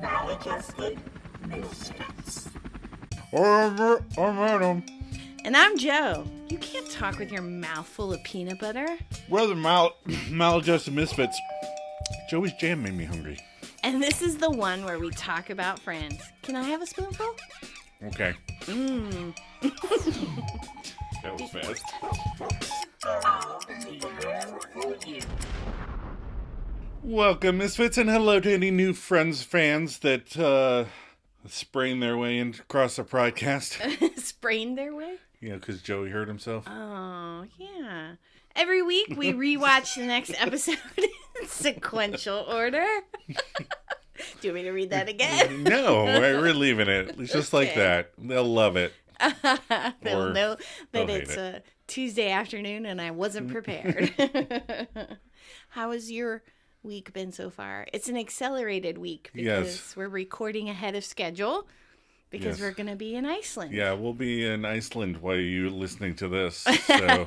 Maladjusted Misfits. I'm Adam. And I'm Joe. You can't talk with your mouth full of peanut butter. We're the Maladjusted Misfits. Joey's jam made me hungry. And this is the one where we talk about friends. Can I have a spoonful? Okay. That was fast. Welcome, Misfits, and hello to any new friends, fans that sprained their way across the podcast. Sprained their way? Yeah, because Joey hurt himself. Oh, yeah. Every week we rewatch the next episode in sequential order. Do you want me to read that again? No, we're leaving it. It's just like that. They'll love it. They'll know that it's a Tuesday afternoon and I wasn't prepared. How has your week been so far? It's an accelerated week because we're recording ahead of schedule because we're going to be in Iceland. Yeah, we'll be in Iceland while you're listening to this. So,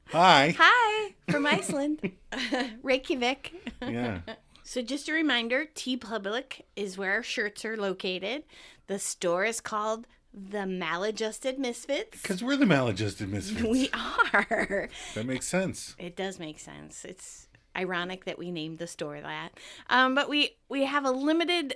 hi. Hi from Iceland. Reykjavik. Yeah. So just a reminder, TeePublic is where our shirts are located. The store is called The Maladjusted Misfits. Because we're the Maladjusted Misfits. We are. That makes sense. It does make sense. It's ironic that we named the store that. But we have a limited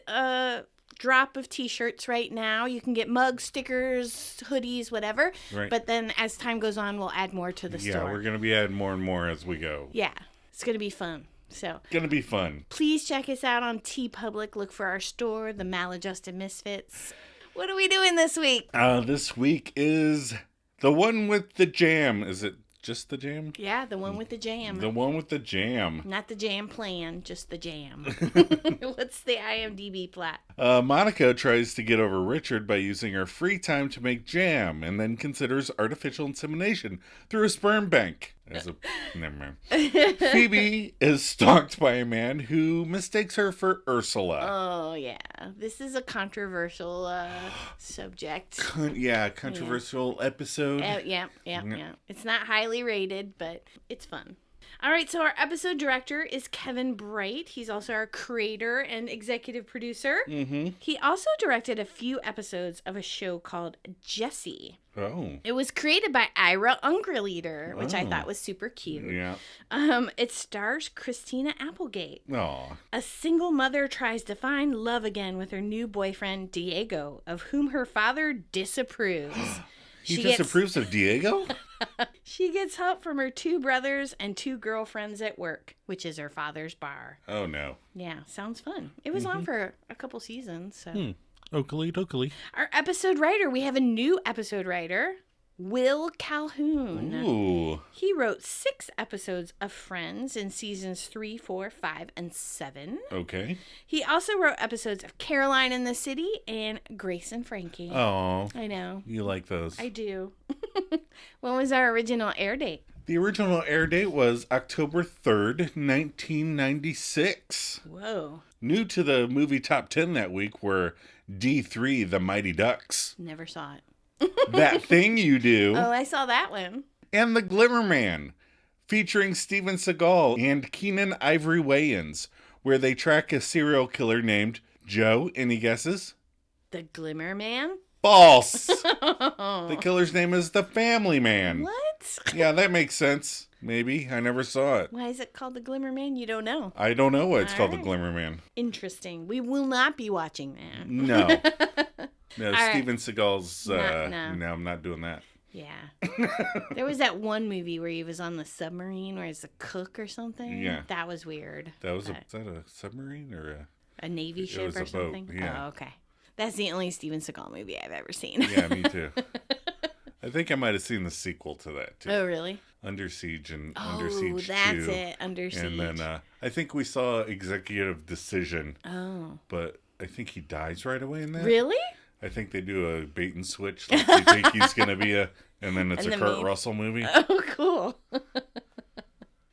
drop of t-shirts right now. You can get mugs, stickers, hoodies, whatever. Right. But then as time goes on, we'll add more to the store. Yeah, we're going to be adding more and more as we go. Yeah, it's going to be fun. So gonna be fun. Please check us out on TeePublic. Look for our store, The Maladjusted Misfits. What are we doing this week? This week is the one with the jam. Is it just the jam? Yeah, the one with the jam. The one with the jam. Not the jam plan, just the jam. What's the IMDb plot? Monica tries to get over Richard by using her free time to make jam and then considers artificial insemination through a sperm bank. Never mind. Phoebe is stalked by a man who mistakes her for Ursula. Oh, yeah. This is a controversial subject. Controversial episode. Yeah. It's not highly rated, but it's fun. All right, so our episode director is Kevin Bright. He's also our creator and executive producer. Mm-hmm. He also directed a few episodes of a show called Jessie. Oh. It was created by Ira Ungerleider, which I thought was super cute. Yeah. It stars Christina Applegate. Aw. A single mother tries to find love again with her new boyfriend, Diego, of whom her father disapproves. He disapproves of Diego? She gets help from her two brothers and two girlfriends at work, which is her father's bar. Oh, no. Yeah, sounds fun. It was on for a couple seasons, so... Oakley. Our episode writer, we have a new episode writer, Will Calhoun. Ooh. He wrote 6 episodes of Friends in seasons 3, 4, 5, and 7. Okay. He also wrote episodes of Caroline in the City and Grace and Frankie. Oh. I know. You like those. I do. When was our original air date? The original air date was October 3rd, 1996. Whoa. New to the movie top 10 that week were D3, The Mighty Ducks. Never saw it. That Thing You Do. Oh, I saw that one. And The Glimmer Man, featuring Steven Seagal and Keenan Ivory Wayans, where they track a serial killer named Joe. Any guesses? The Glimmer Man? False! The killer's name is The Family Man. What? Yeah, that makes sense. Maybe. I never saw it. Why is it called The Glimmer Man? You don't know. I don't know why it's called right. The Glimmer Man. Interesting. We will not be watching that. No. No, All Steven Seagal's... No, I'm not doing that. Yeah. There was that one movie where he was on the submarine where he's a cook or something. Yeah. That was weird. Is that a submarine or a Navy ship or something? Boat. Yeah. Oh, okay. That's the only Steven Seagal movie I've ever seen. Yeah, me too. I think I might have seen the sequel to that too. Oh, really? Under Siege and Under Siege 2. Oh, that's it. Under Siege. And then I think we saw Executive Decision. Oh. But I think he dies right away in that. Really? I think they do a bait and switch. Like they think he's going to be and then it's a Kurt Russell movie. Oh, cool.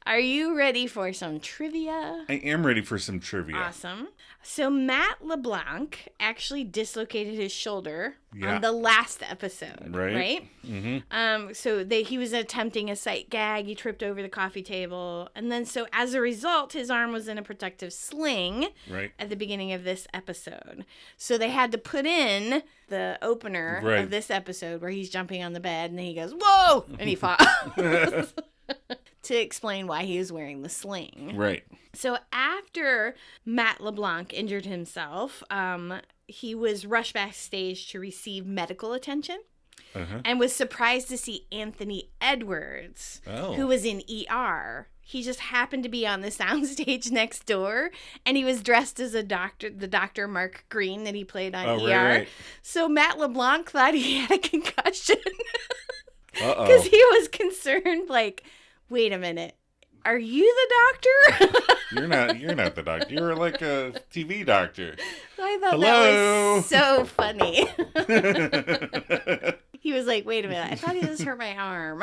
Are you ready for some trivia? I am ready for some trivia. Awesome. So Matt LeBlanc actually dislocated his shoulder Yeah. on the last episode, right? Mm-hmm. So he was attempting a sight gag. He tripped over the coffee table. And then so as a result, his arm was in a protective sling Right. at the beginning of this episode. So they had to put in the opener Right. of this episode where he's jumping on the bed and then he goes, whoa! And he falls. To explain why he was wearing the sling. Right. So after Matt LeBlanc injured himself, he was rushed backstage to receive medical attention and was surprised to see Anthony Edwards, who was in ER. He just happened to be on the soundstage next door, and he was dressed as a doctor, the Dr. Mark Green that he played on ER. Right. So Matt LeBlanc thought he had a concussion Uh-oh. because he was concerned, like, wait a minute. Are you the doctor? You're not the doctor. You're like a TV doctor. I thought Hello? that was so funny. He was like, wait a minute. I thought he just hurt my arm.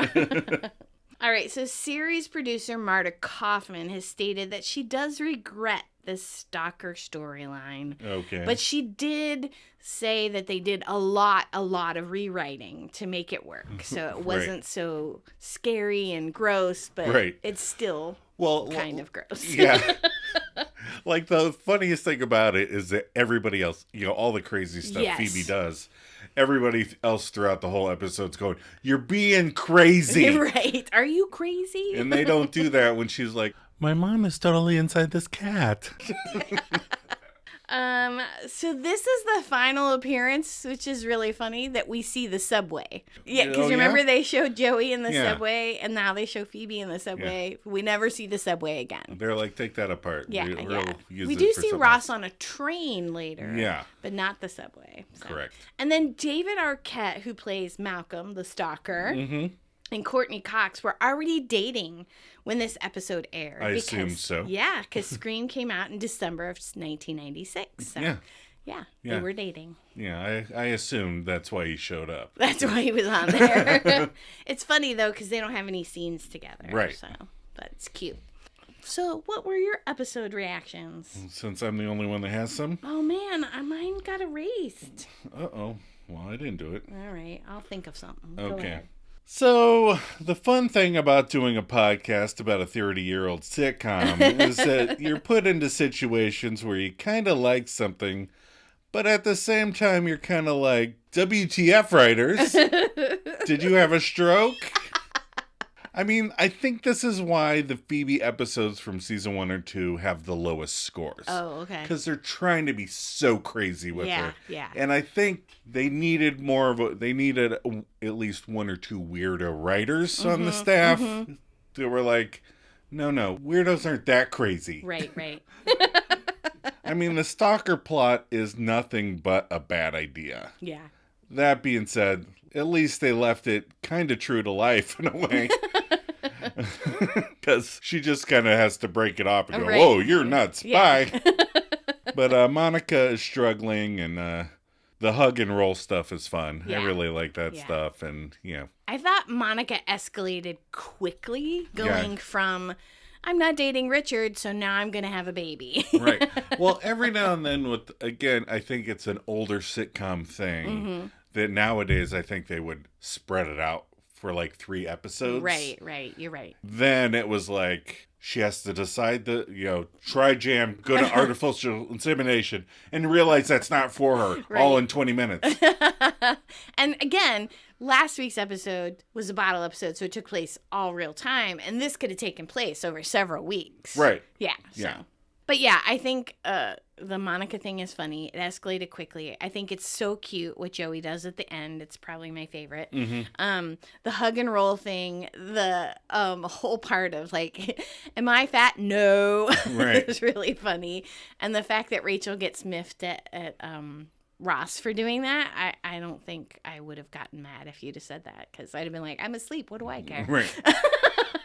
All right. So series producer Marta Kaufman has stated that she does regret this stalker storyline. Okay. But she did say that they did a lot of rewriting to make it work. So it wasn't so scary and gross, but it's still kind of gross. Yeah. Like, the funniest thing about it is that everybody else, all the crazy stuff Phoebe does, everybody else throughout the whole episode's going, "You're being crazy." Right. Are you crazy? And they don't do that when she's like, "My mom is totally inside this cat." So this is the final appearance, which is really funny, that we see the subway. Yeah, because remember they showed Joey in the subway, and now they show Phoebe in the subway. Yeah. We never see the subway again. They're like, take that apart. Yeah, we do see Ross on a train later. Yeah. But not the subway. So. Correct. And then David Arquette, who plays Malcolm, the stalker, and Courtney Cox were already dating when this episode aired. I assume so. Yeah, because Scream came out in December of 1996. So, yeah, they were dating. Yeah, I assumed that's why he showed up. That's why he was on there. It's funny, though, because they don't have any scenes together. Right. So, but it's cute. So, what were your episode reactions? Since I'm the only one that has some. Oh, man, mine got erased. Uh-oh. Well, I didn't do it. All right, I'll think of something. Okay. Go ahead. So, the fun thing about doing a podcast about a 30-year-old sitcom is that you're put into situations where you kind of like something, but at the same time, you're kind of like, WTF, writers? Did you have a stroke? I mean, I think this is why the Phoebe episodes from season 1 or 2 have the lowest scores. Oh, okay. Because they're trying to be so crazy with her. Yeah. And I think they needed at least one or two weirdo writers on the staff that were like, no, weirdos aren't that crazy. Right. I mean, the stalker plot is nothing but a bad idea. Yeah. That being said, at least they left it kind of true to life in a way. Because she just kind of has to break it off and go, whoa, you're nuts, bye. But Monica is struggling, and the hug and roll stuff is fun. I really like that stuff, and I thought Monica escalated quickly, going from, I'm not dating Richard, so now I'm going to have a baby. Right. Well, every now and then, I think it's an older sitcom thing that nowadays I think they would spread it out for like 3 episodes. Right. You're right. Then it was like she has to decide try jam, go to artificial insemination, and realize that's not for her all in 20 minutes. And again, last week's episode was a bottle episode, so it took place all real time, and this could have taken place over several weeks. Right. Yeah. Yeah. But yeah, I think the Monica thing is funny. It escalated quickly. I think it's so cute what Joey does at the end. It's probably my favorite. The hug and roll thing, the whole part of like, am I fat? No. Right. It's really funny. And the fact that Rachel gets miffed at Ross for doing that, I don't think I would have gotten mad if you'd have said that, because I'd have been like, I'm asleep. What do I care? Right.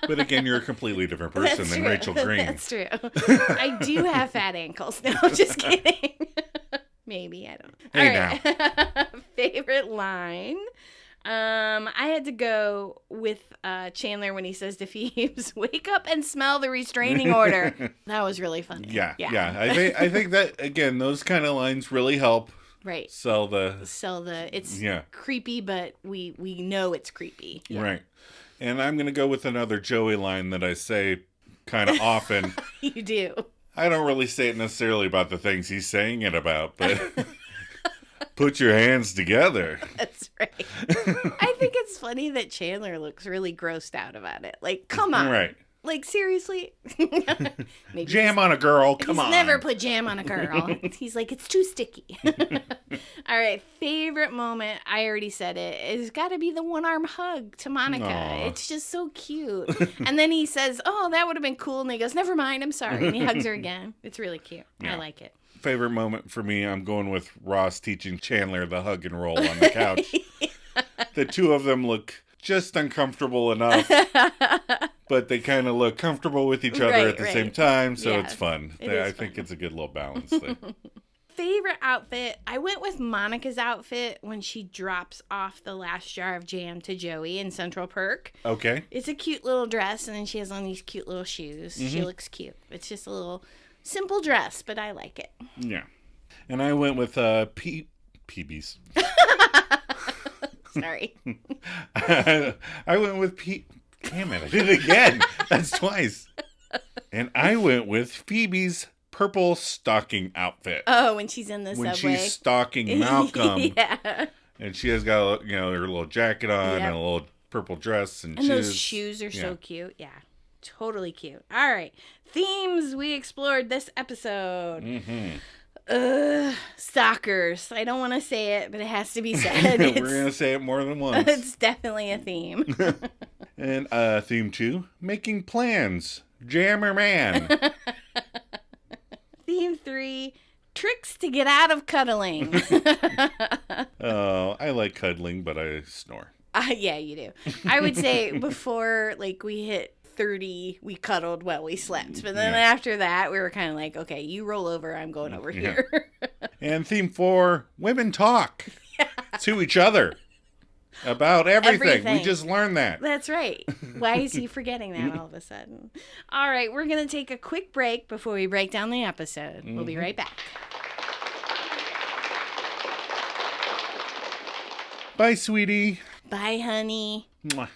But again, you're a completely different person than Rachel Green. That's true. I do have fat ankles. No, I'm just kidding. Maybe, I don't know. Hey, All right. Favorite line. I had to go with Chandler when he says to Phoebes, "Wake up and smell the restraining order." That was really funny. Yeah. I think that, again, those kind of lines really help. Right. Sell the. It's creepy, but we know it's creepy. Yeah. Right. And I'm going to go with another Joey line that I say kind of often. You do. I don't really say it necessarily about the things he's saying it about, but put your hands together. That's right. I think it's funny that Chandler looks really grossed out about it. Like, come on. Right. Like, seriously? Maybe jam on a girl, come on. He's never put jam on a girl. He's like, it's too sticky. All right, favorite moment, I already said it, it's got to be the one-arm hug to Monica. Aww. It's just so cute. And then he says, oh, that would have been cool. And he goes, never mind, I'm sorry. And he hugs her again. It's really cute. Yeah. I like it. Favorite moment for me, I'm going with Ross teaching Chandler the hug and roll on the couch. The two of them look just uncomfortable enough, but they kind of look comfortable with each other at the same time, so it's fun. I think it's a good little balance thing. Favorite outfit, I went with Monica's outfit when she drops off the last jar of jam to Joey in Central Perk. Okay. It's a cute little dress, and then she has on these cute little shoes. Mm-hmm. She looks cute. It's just a little simple dress, but I like it. Yeah. And I went with PBs. Sorry. I went with Damn it, I did it again. That's twice. And I went with Phoebe's purple stocking outfit. Oh, when she's in the subway. When she's stalking Malcolm. Yeah. And she has got, her little jacket on and a little purple dress and shoes. And those shoes are so cute. Yeah. Totally cute. All right. Themes we explored this episode. Mm-hmm. Stalkers. I don't want to say it, but it has to be said. We're going to say it more than once. It's definitely a theme. And theme 2, making plans. Jammer man. Theme 3, tricks to get out of cuddling. Oh, I like cuddling, but I snore. Yeah, you do. I would say before we hit 30, we cuddled while we slept. But then after that, we were kind of like, okay, you roll over, I'm going over here. And theme 4, women talk to each other about everything. We just learned that. That's right. Why is he forgetting that all of a sudden? All right, we're going to take a quick break before we break down the episode. We'll be right back. Bye, sweetie. Bye, honey. Mwah.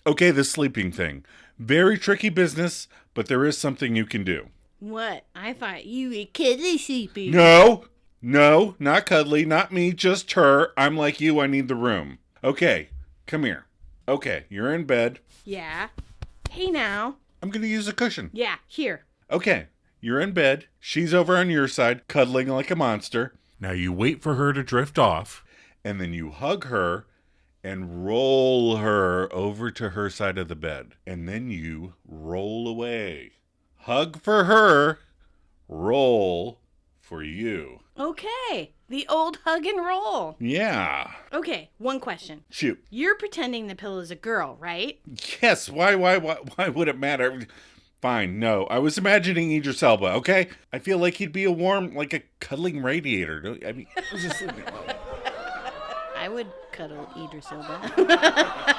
Okay, the sleeping thing. Very tricky business, but there is something you can do. What? I thought you were cuddly sleeping. No, not cuddly, not me, just her. I'm like you, I need the room. Okay, come here. Okay, you're in bed. Yeah. Hey now. I'm going to use a cushion. Yeah, here. Okay, you're in bed. She's over on your side, cuddling like a monster. Now you wait for her to drift off, and then you hug her and roll her over to her side of the bed. And then you roll away. Hug for her, roll for you. Okay. The old hug and roll. Yeah. Okay, one question. Shoot. You're pretending the pillow's a girl, right? Yes. Why would it matter? Fine, no. I was imagining Idris Elba, okay? I feel like he'd be a warm, like a cuddling radiator. I mean, I was just I would cuddle Idris Elba.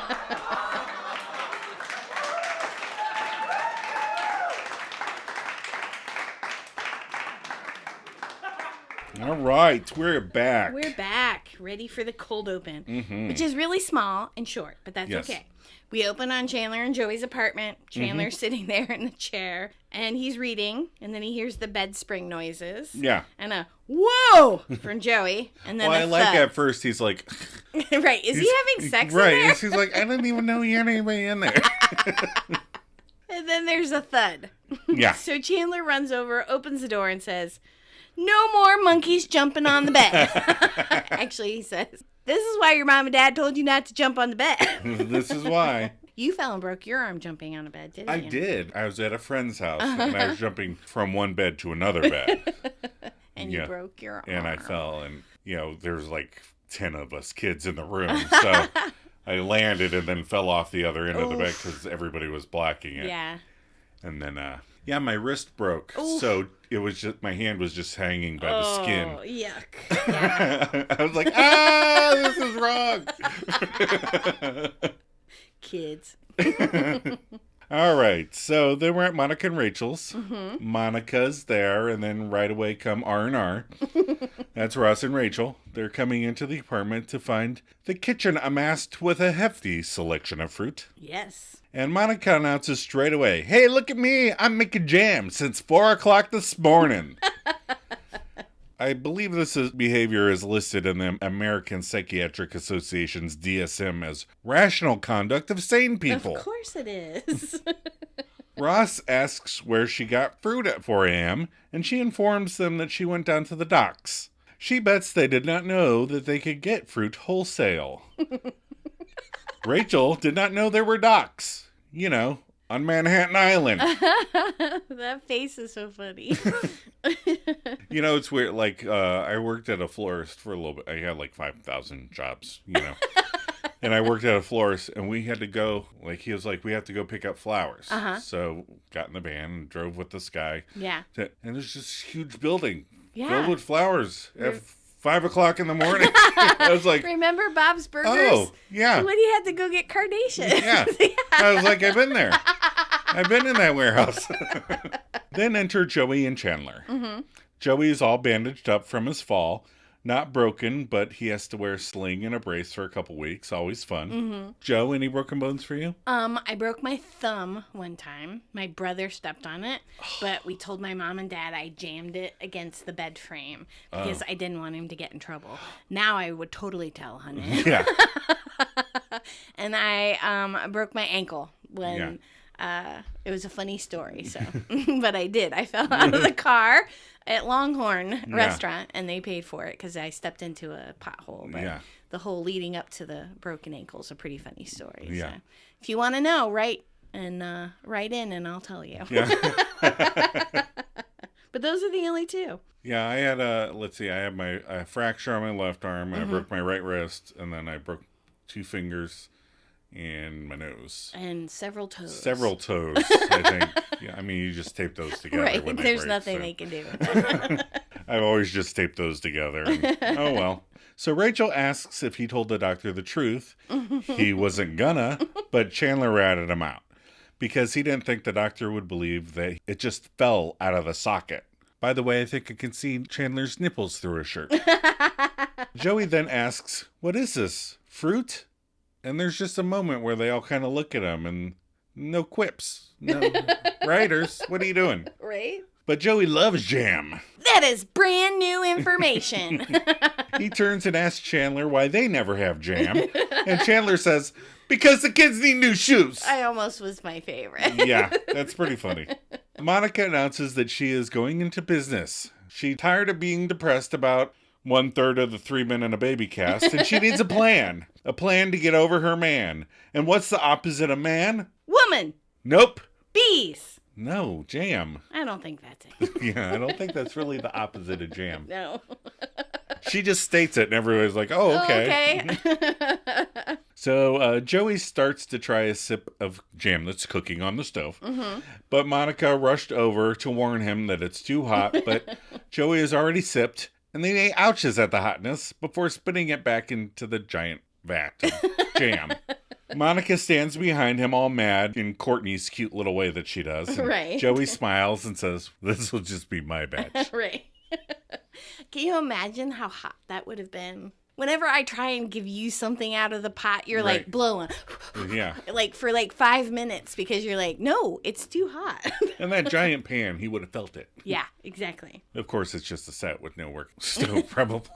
All right, we're back. We're back, ready for the cold open, which is really small and short, but that's okay. We open on Chandler and Joey's apartment. Chandler's sitting there in the chair, and he's reading, and then he hears the bed spring noises. Yeah. And a whoa from Joey, and then I like at first he's like... right, is he having sex in there? Right, he's like, I didn't even know you had anybody in there. And then there's a thud. Yeah. So Chandler runs over, opens the door, and says... No more monkeys jumping on the bed. Actually, he says, this is why your mom and dad told you not to jump on the bed. This is why. You fell and broke your arm jumping on a bed, didn't you? I did. I was at a friend's house, and I was jumping from one bed to another bed. And you broke your arm. And I fell, and, there's like 10 of us kids in the room, so I landed and then fell off the other end of the bed because everybody was blocking it. Yeah. And then Yeah, my wrist broke. Oof. So it was just, my hand was just hanging by the skin. Oh, yuck. Yeah. I was like, this is wrong. Kids. All right, so then we're at Monica and Rachel's. Mm-hmm. Monica's there, and then right away come R&R. That's Ross and Rachel. They're coming into the apartment to find the kitchen amassed with a hefty selection of fruit. Yes. And Monica announces straight away, "Hey, look at me! I'm making jam since 4 o'clock this morning." I believe behavior is listed in the American Psychiatric Association's DSM as rational conduct of sane people. Of course it is. Ross asks where she got fruit at 4 a.m., and she informs them that she went down to the docks. She bets they did not know that they could get fruit wholesale. Rachel did not know there were docks. You know, on Manhattan Island. That face is so funny. You know, it's weird. Like, I worked at a florist for a little bit. I had like 5,000 jobs, you know. And I worked at a florist, and we had to go, like, he was like, we have to go pick up flowers. Uh-huh. So, got in the van and drove with this guy. Yeah. And there's this huge building Yeah. filled with flowers at 5 o'clock in the morning. I was like, remember Bob's Burgers? oh, yeah. When he had to go get carnations. Yeah. I was like, I've been there. I've been in that warehouse. Then enter Joey and Chandler. Mm-hmm. Joey is all bandaged up from his fall. Not broken, but he has to wear a sling and a brace for a couple weeks. Always fun. Mm-hmm. Joe, any broken bones for you? I broke my thumb one time. My brother stepped on it, but we told my mom and dad I jammed it against the bed frame because I didn't want him to get in trouble. Now I would totally tell, honey. Yeah. And I broke my ankle when it was a funny story. So, but I did. I fell out of the car at Longhorn restaurant, and they paid for it because I stepped into a pothole. But the whole leading up to the broken ankle is a pretty funny story. Yeah. So if you want to know, write in, and I'll tell you. Yeah. But those are the only two. Yeah, I had I had a fracture on my left arm, and I broke my right wrist, and then I broke 2 fingers and my nose. And several toes. Several toes, I think. Yeah, I mean, you just tape those together. Right. When they There's break, nothing so. they can do with that. I've always just taped those together. And, oh, well. So Rachel asks if he told the doctor the truth. He wasn't gonna, but Chandler ratted him out because he didn't think the doctor would believe that it just fell out of the socket. By the way, I think I can see Chandler's nipples through his shirt. Joey then asks, "What is this? Fruit?" And there's just a moment where they all kind of look at him and no quips. No writers, what are you doing? Right? But Joey loves jam. That is brand new information. He turns and asks Chandler why they never have jam. And Chandler says, "Because the kids need new shoes." I almost was my favorite. Yeah, that's pretty funny. Monica announces that she is going into business. She's tired of being depressed about 1/3 of the 3 Men and a Baby cast, and she needs a plan. A plan to get over her man. And what's the opposite of man? Woman. Nope. Bees. No, jam. I don't think that's it. Yeah, I don't think that's really the opposite of jam. No. She just states it, and everybody's like, oh, okay. Okay. So Joey starts to try a sip of jam that's cooking on the stove. Mm-hmm. But Monica rushed over to warn him that it's too hot, but Joey has already sipped, and then he ouches at the hotness before spitting it back into the giant vat of jam. Monica stands behind him all mad in Courtney's cute little way that she does. Right. Joey smiles and says, "This will just be my batch." Right. Can you imagine how hot that would have been? Whenever I try and give you something out of the pot, you're Right. like blowing. Yeah. Like for like 5 minutes because you're like, no, it's too hot. And that giant pan, he would have felt it. Yeah, exactly. Of course, it's just a set with no working stove, probably.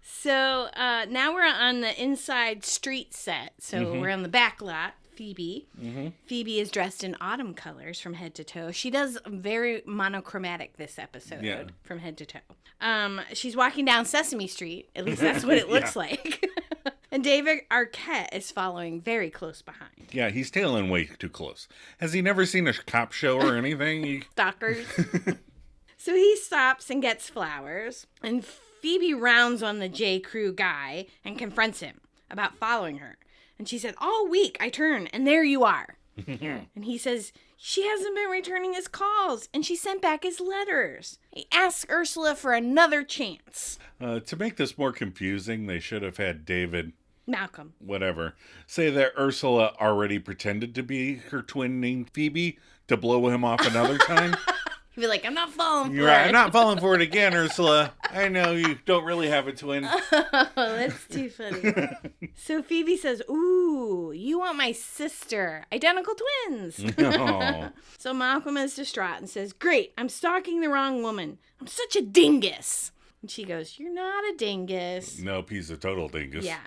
So now we're on the inside street set. So we're on the back lot. Phoebe. Mm-hmm. Phoebe is dressed in autumn colors from head to toe. She does very monochromatic this episode from head to toe. She's walking down Sesame Street. At least that's what it looks like. And David Arquette is following very close behind. Yeah, he's tailing way too close. Has he never seen a cop show or anything? Stalkers. So he stops and gets flowers. And Phoebe rounds on the J. Crew guy and confronts him about following her. And she said, "All week I turn, and there you are." And he says, she hasn't been returning his calls, and she sent back his letters. He asks Ursula for another chance. To make this more confusing, they should have had David... Malcolm. Whatever. Say that Ursula already pretended to be her twin named Phoebe to blow him off another time. He'd be like, I'm not falling for You're it. right. I'm not falling for it again, Ursula. I know you don't really have a twin. Oh, that's too funny. So Phoebe says, ooh, you want my sister. Identical twins. Oh. So Malcolm is distraught and says, great, I'm stalking the wrong woman. I'm such a dingus. And she goes, you're not a dingus. Nope, he's a total dingus. Yeah.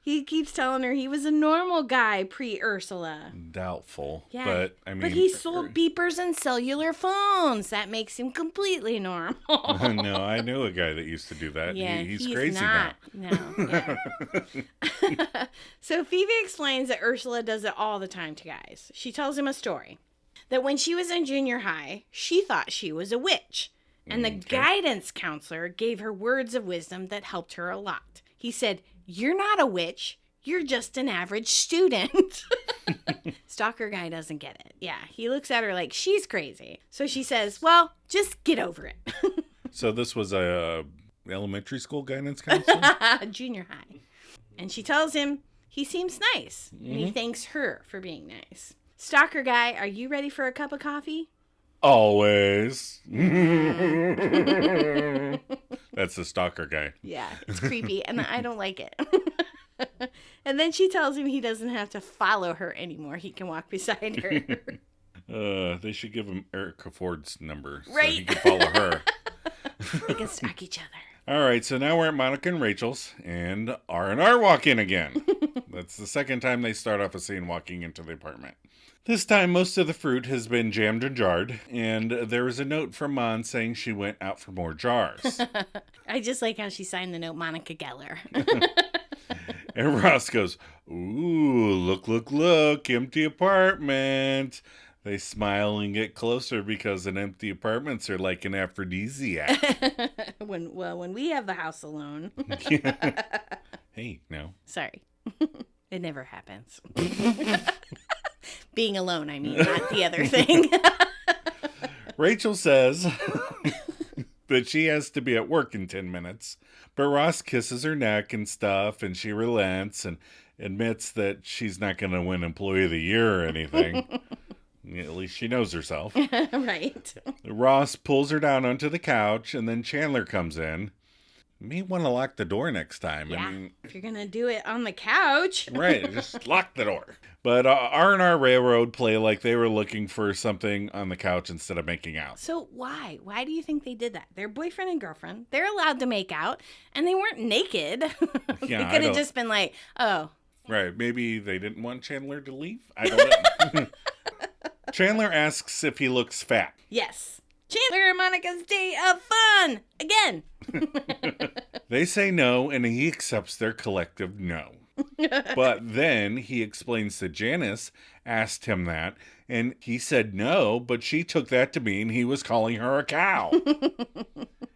He keeps telling her he was a normal guy pre-Ursula. Doubtful. Yeah. But, I mean... But he sold beepers and cellular phones. That makes him completely normal. No, I knew a guy that used to do that. Yeah, he's crazy not. No. Yeah. So Phoebe explains that Ursula does it all the time to guys. She tells him a story. That when she was in junior high, she thought she was a witch. And the guidance counselor gave her words of wisdom that helped her a lot. He said, you're not a witch. You're just an average student. Stalker guy doesn't get it. Yeah, he looks at her like she's crazy. So she says, well, just get over it. So this was a elementary school guidance counselor? Junior high. And she tells him he seems nice. And he thanks her for being nice. Stalker guy, are you ready for a cup of coffee? Always. That's the stalker guy. Yeah, it's creepy, and I don't like it. And then she tells him he doesn't have to follow her anymore. He can walk beside her. They should give him Erica Ford's number so Right. he can follow her. They can stalk each other. All right, so now we're at Monica and Rachel's, and R&R walk in again. That's the second time they start off a scene walking into the apartment. This time, most of the fruit has been jammed and jarred, and there is a note from Mon saying she went out for more jars. I just like how she signed the note, Monica Geller. And Ross goes, ooh, look, empty apartment. They smile and get closer because an empty apartments are like an aphrodisiac. when we have the house alone. Hey, no. Sorry. It never happens. Being alone, I mean, not the other thing. Rachel says that she has to be at work in 10 minutes, but Ross kisses her neck and stuff, and she relents and admits that she's not going to win Employee of the Year or anything. At least she knows herself. Right. Ross pulls her down onto the couch, and then Chandler comes in. You may want to lock the door next time. Yeah, I mean, if you're going to do it on the couch. Right, just lock the door. But R&R Railroad play like they were looking for something on the couch instead of making out. So why? Why do you think they did that? They're boyfriend and girlfriend. They're allowed to make out, and they weren't naked. They Yeah, could have just been like, oh. Right, maybe they didn't want Chandler to leave? I don't know. Chandler asks if he looks fat. Yes. Chandler and Monica's day of fun! Again! They say no, and he accepts their collective no. But then he explains that Janice asked him that, and he said no, but she took that to mean he was calling her a cow.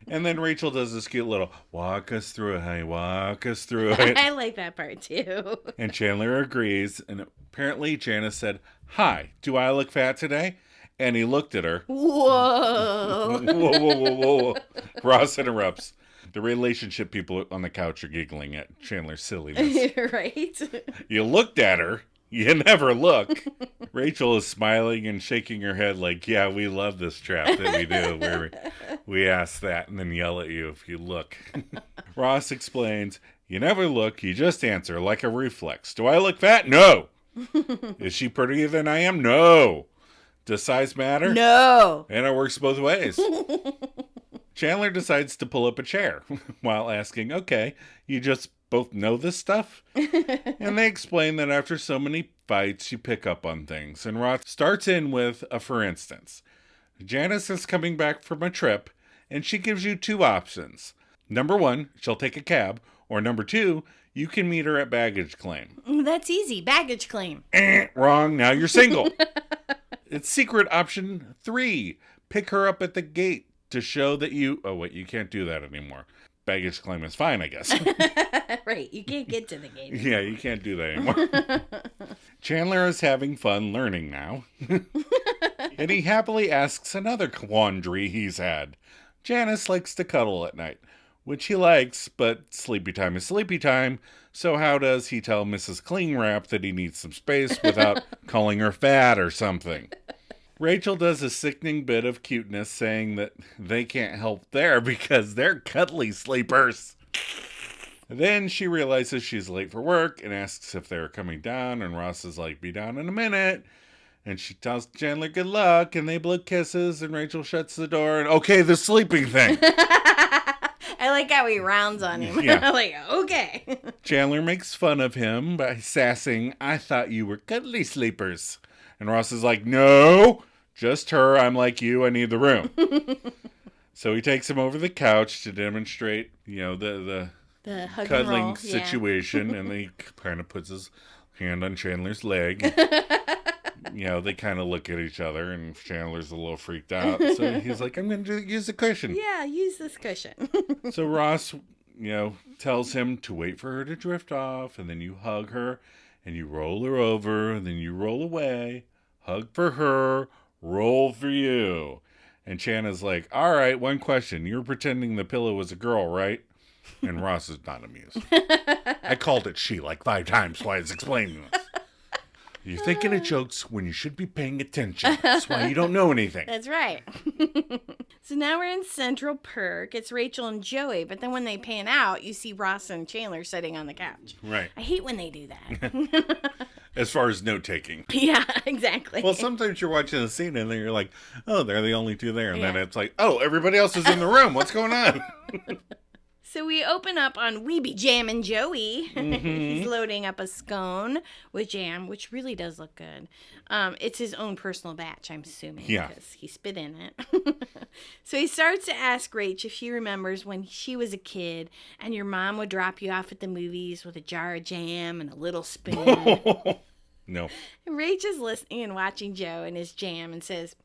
And then Rachel does this cute little, walk us through it, honey, walk us through it. I like that part, too. And Chandler agrees, and apparently Janice said, hi, do I look fat today? And he looked at her. Whoa. Whoa. Ross interrupts. The relationship people on the couch are giggling at Chandler's silliness. Right? You looked at her. You never look. Rachel is smiling and shaking her head like, yeah, we love this trap that we do, where we ask that and then yell at you if you look. Ross explains, you never look, you just answer like a reflex. Do I look fat? No. Is she prettier than I am? No. Does size matter? No. And it works both ways. Chandler decides to pull up a chair while asking, okay, you just both know this stuff? And they explain that after so many fights, you pick up on things. And Roth starts in with a for instance. Janice is coming back from a trip, and she gives you two options. Number one, she'll take a cab. Or number two, you can meet her at baggage claim. That's easy. Baggage claim. Wrong. Now you're single. It's secret option 3. Pick her up at the gate to show that you... Oh, wait, you can't do that anymore. baggage claim is fine, I guess. Right, you can't get to the gate. Yeah, you can't do that anymore. Chandler is having fun learning now. And he happily asks another quandary he's had. Janice likes to cuddle at night, which he likes, but sleepy time is sleepy time, so how does he tell Mrs. Cleanwrap that he needs some space without calling her fat or something? Rachel does a sickening bit of cuteness saying that they can't help there because they're cuddly sleepers. Then she realizes she's late for work and asks if they're coming down, and Ross is like, be down in a minute. And she tells Chandler good luck, and they blow kisses, and Rachel shuts the door, and okay, the sleeping thing. I like how he rounds on him. Yeah. Like, okay. Chandler makes fun of him by sassing, I thought you were cuddly sleepers. And Ross is like, no, just her. I'm like you. I need the room. So he takes him over the couch to demonstrate, the hug cuddling and roll, situation. And he kind of puts his hand on Chandler's leg. They kind of look at each other, and Chandler's a little freaked out. So he's like, I'm going to use the cushion. Yeah, use this cushion. So Ross, tells him to wait for her to drift off, and then you hug her, and you roll her over, and then you roll away, hug for her, roll for you. And Channa's like, all right, one question. You were pretending the pillow was a girl, right? And Ross is not amused. I called it she like 5 times while I was explaining this. You're thinking of jokes when you should be paying attention. That's why you don't know anything. That's right. So now we're in Central Perk. It's Rachel and Joey, but then when they pan out, you see Ross and Chandler sitting on the couch. Right. I hate when they do that. As far as note-taking. Yeah, exactly. Well, sometimes you're watching a scene and then you're like, oh, they're the only two there. And then Yeah. it's like, oh, everybody else is in the room. What's going on? So we open up on We Be Jammin' Joey. Mm-hmm. He's loading up a scone with jam, which really does look good. It's his own personal batch, I'm assuming, Yeah. because he spit in it. So he starts to ask Rach if she remembers when she was a kid and your mom would drop you off at the movies with a jar of jam and a little spoon. No. And Rach is listening and watching Joe and his jam and says,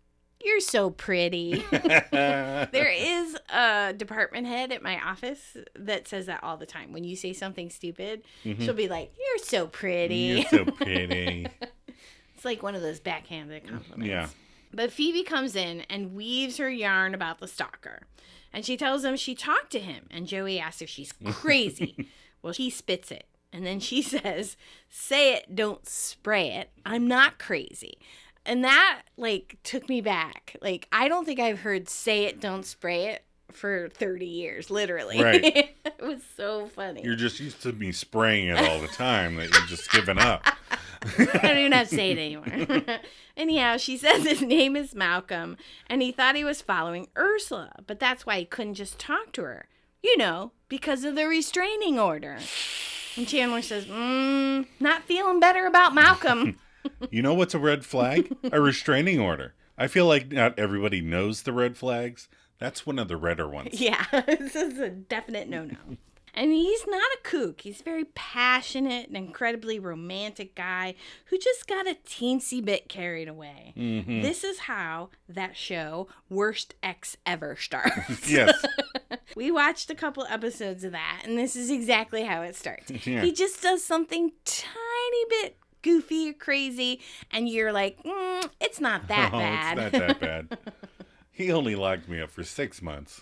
you're so pretty. There is a department head at my office that says that all the time. When you say something stupid, she'll be like, you're so pretty. You're so pretty. It's like one of those backhanded compliments. Yeah. But Phoebe comes in and weaves her yarn about the stalker. And she tells him she talked to him. And Joey asks if she's crazy. Well, he spits it. And then she says, say it, don't spray it. I'm not crazy. And that, took me back. I don't think I've heard say it, don't spray it for 30 years, literally. Right. It was so funny. You're just used to me spraying it all the time that you're just giving up. I don't even have to say it anymore. Anyhow, she says his name is Malcolm, and he thought he was following Ursula, but that's why he couldn't just talk to her. Because of the restraining order. And Chandler says, not feeling better about Malcolm. You know what's a red flag? A restraining order. I feel like not everybody knows the red flags. That's one of the redder ones. Yeah, this is a definite no-no. And he's not a kook. He's a very passionate and incredibly romantic guy who just got a teensy bit carried away. Mm-hmm. This is how that show, Worst Ex Ever, starts. Yes. We watched a couple episodes of that, and this is exactly how it starts. Yeah. He just does something tiny bit goofy or crazy, and you're like, it's not that bad. It's not that bad. He only locked me up for 6 months.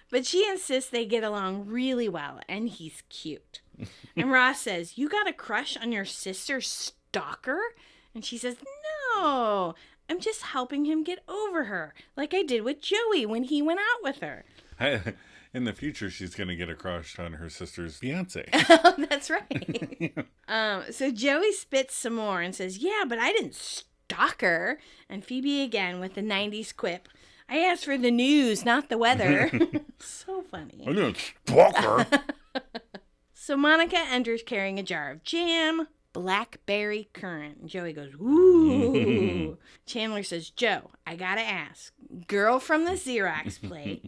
But she insists they get along really well, and he's cute. And Ross says, you got a crush on your sister's stalker? And she says, no, I'm just helping him get over her, like I did with Joey when he went out with her. In the future, she's going to get a crush on her sister's fiance. Oh, that's right. So Joey spits some more and says, yeah, but I didn't stalk her. And Phoebe again with the 90s quip. I asked for the news, not the weather. So funny. I didn't stalk her. So Monica enters carrying a jar of jam, blackberry currant. And Joey goes, ooh. Chandler says, Joe, I gotta ask. Girl from the Xerox place,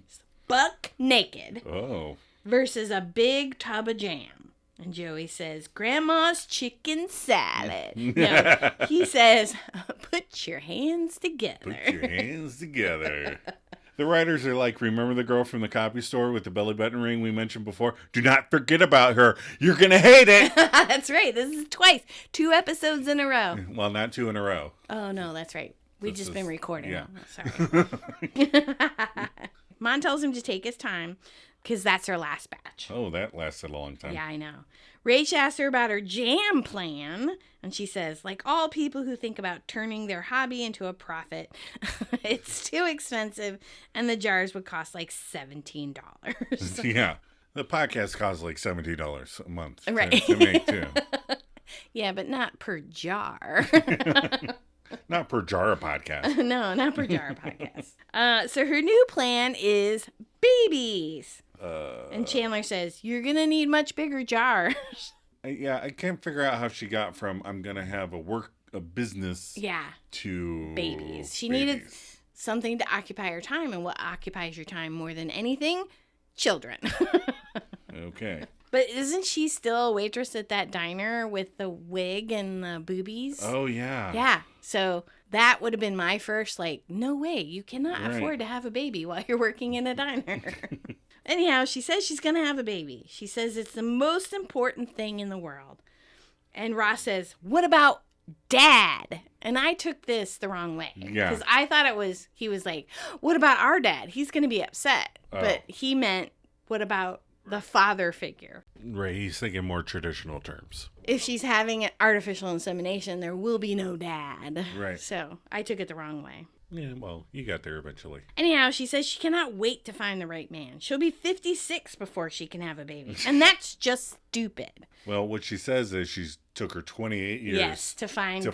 buck naked, versus a big tub of jam. And Joey says, Grandma's chicken salad. No, he says, put your hands together. Put your hands together. The writers are like, remember the girl from the copy store with the belly button ring we mentioned before? Do not forget about her. You're going to hate it. That's right. This is twice. 2 episodes in a row. Well, not 2 in a row. Oh, no, that's right. We've just been recording. Yeah. Oh, sorry. Mon tells him to take his time because that's her last batch. Oh, that lasted a long time. Yeah, I know. Rach asks her about her jam plan, and she says, like all people who think about turning their hobby into a profit, it's too expensive, and the jars would cost like $17. Yeah. The podcast costs like $17 a month Right. to make, too. Yeah, but not per jar. Not per jar of podcast. No, not per jar podcast. So her new plan is babies. And Chandler says, you're going to need much bigger jars. Yeah, I can't figure out how she got from I'm going to have a business to babies. She needed something to occupy her time. And what occupies your time more than anything? Children. Okay. But isn't she still a waitress at that diner with the wig and the boobies? Oh, yeah. Yeah. So that would have been my first, like, no way. You cannot afford to have a baby while you're working in a diner. Anyhow, she says she's going to have a baby. She says it's the most important thing in the world. And Ross says, what about Dad? And I took this the wrong way. Yeah. Because I thought he was like, what about our dad? He's going to be upset. Oh. But he meant, what about the father figure? Right, he's thinking more traditional terms. If she's having an artificial insemination, there will be no dad. Right. So I took it the wrong way. Yeah, well, you got there eventually. Anyhow, she says she cannot wait to find the right man. She'll be 56 before she can have a baby. And that's just stupid. Well, what she says is she took her 28 years to find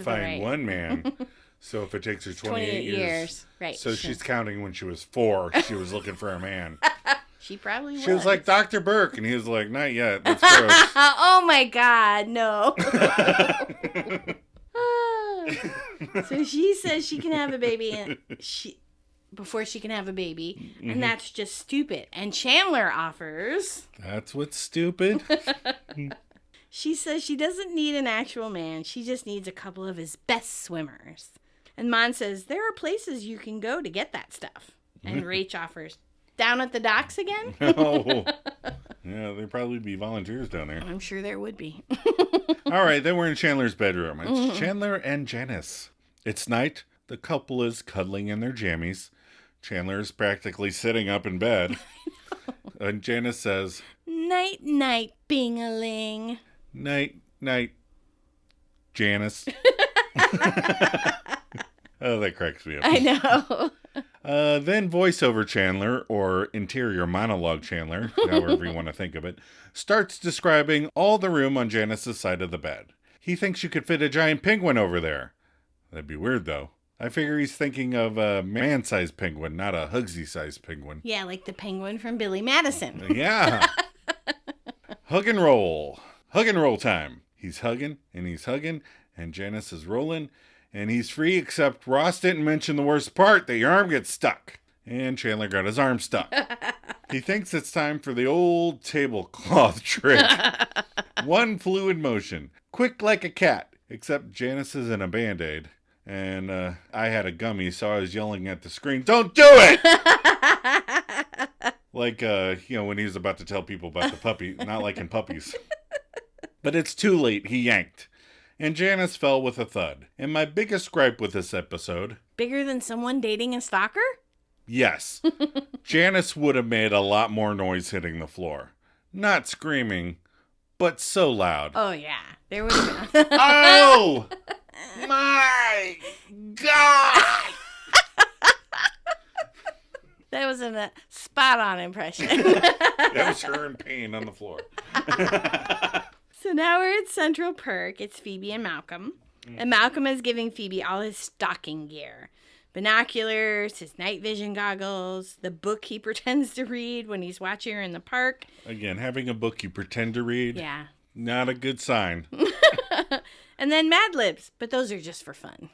one man. So if it takes her 28 years. Right. So she's counting when she was 4, she was looking for a man. She probably was. She was like, Dr. Burke. And he was like, not yet. That's gross. Oh, my God. No. So she says she can have a baby before she can have a baby. And that's just stupid. And Chandler offers. That's what's stupid. She says she doesn't need an actual man. She just needs a couple of his best swimmers. And Mon says, there are places you can go to get that stuff. And Rach offers, down at the docks again? Oh. Yeah, there'd probably be volunteers down there. I'm sure there would be. All right, then we're in Chandler's bedroom. It's Chandler and Janice. It's night. The couple is cuddling in their jammies. Chandler is practically sitting up in bed. And Janice says, night, night, bing-a-ling. Night, night, Janice. Oh, that cracks me up. I know. Then voiceover Chandler, or interior monologue Chandler, however you want to think of it, starts describing all the room on Janice's side of the bed. He thinks you could fit a giant penguin over there. That'd be weird, though. I figure he's thinking of a man-sized penguin, not a Hugsy-sized penguin. Yeah, like the penguin from Billy Madison. Yeah. Hug and roll. Hug and roll time. He's hugging, and Janice is rolling, and he's free, except Ross didn't mention the worst part, that your arm gets stuck. And Chandler got his arm stuck. He thinks it's time for the old tablecloth trick. One fluid motion. Quick like a cat, except Janice is in a Band-Aid. And I had a gummy, so I was yelling at the screen, don't do it! Like, when he was about to tell people about the puppy, not liking puppies. But it's too late, he yanked. And Janice fell with a thud. And my biggest gripe with this episode... Bigger than someone dating a stalker? Yes. Janice would have made a lot more noise hitting the floor. Not screaming, but so loud. Oh, yeah. There would have been... Oh! My God! That was a spot-on impression. That was her in pain on the floor. So now we're at Central Perk. It's Phoebe and Malcolm. And Malcolm is giving Phoebe all his stalking gear. Binoculars, his night vision goggles, the book he pretends to read when he's watching her in the park. Again, having a book you pretend to read. Yeah. Not a good sign. And then Mad Libs, but those are just for fun.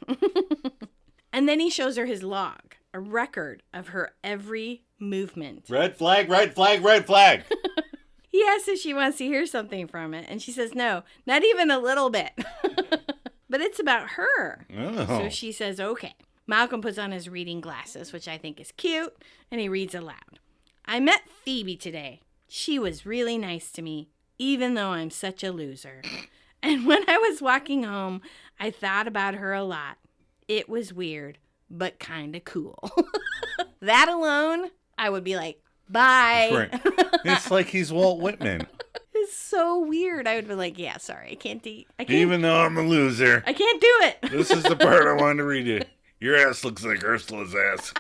And then he shows her his log, a record of her every movement. Red flag, red flag, red flag. He asks if she wants to hear something from it, and she says no, not even a little bit. But it's about her. Oh. So she says, okay. Malcolm puts on his reading glasses, which I think is cute, and he reads aloud. I met Phoebe today. She was really nice to me, even though I'm such a loser. And when I was walking home, I thought about her a lot. It was weird, but kind of cool. That alone, I would be like, bye. Right. It's like he's Walt Whitman. It's so weird. I would be like, yeah, sorry, I can't. Even though I'm a loser, I can't do it. this is the part I wanted to read you. Your ass looks like Ursula's ass.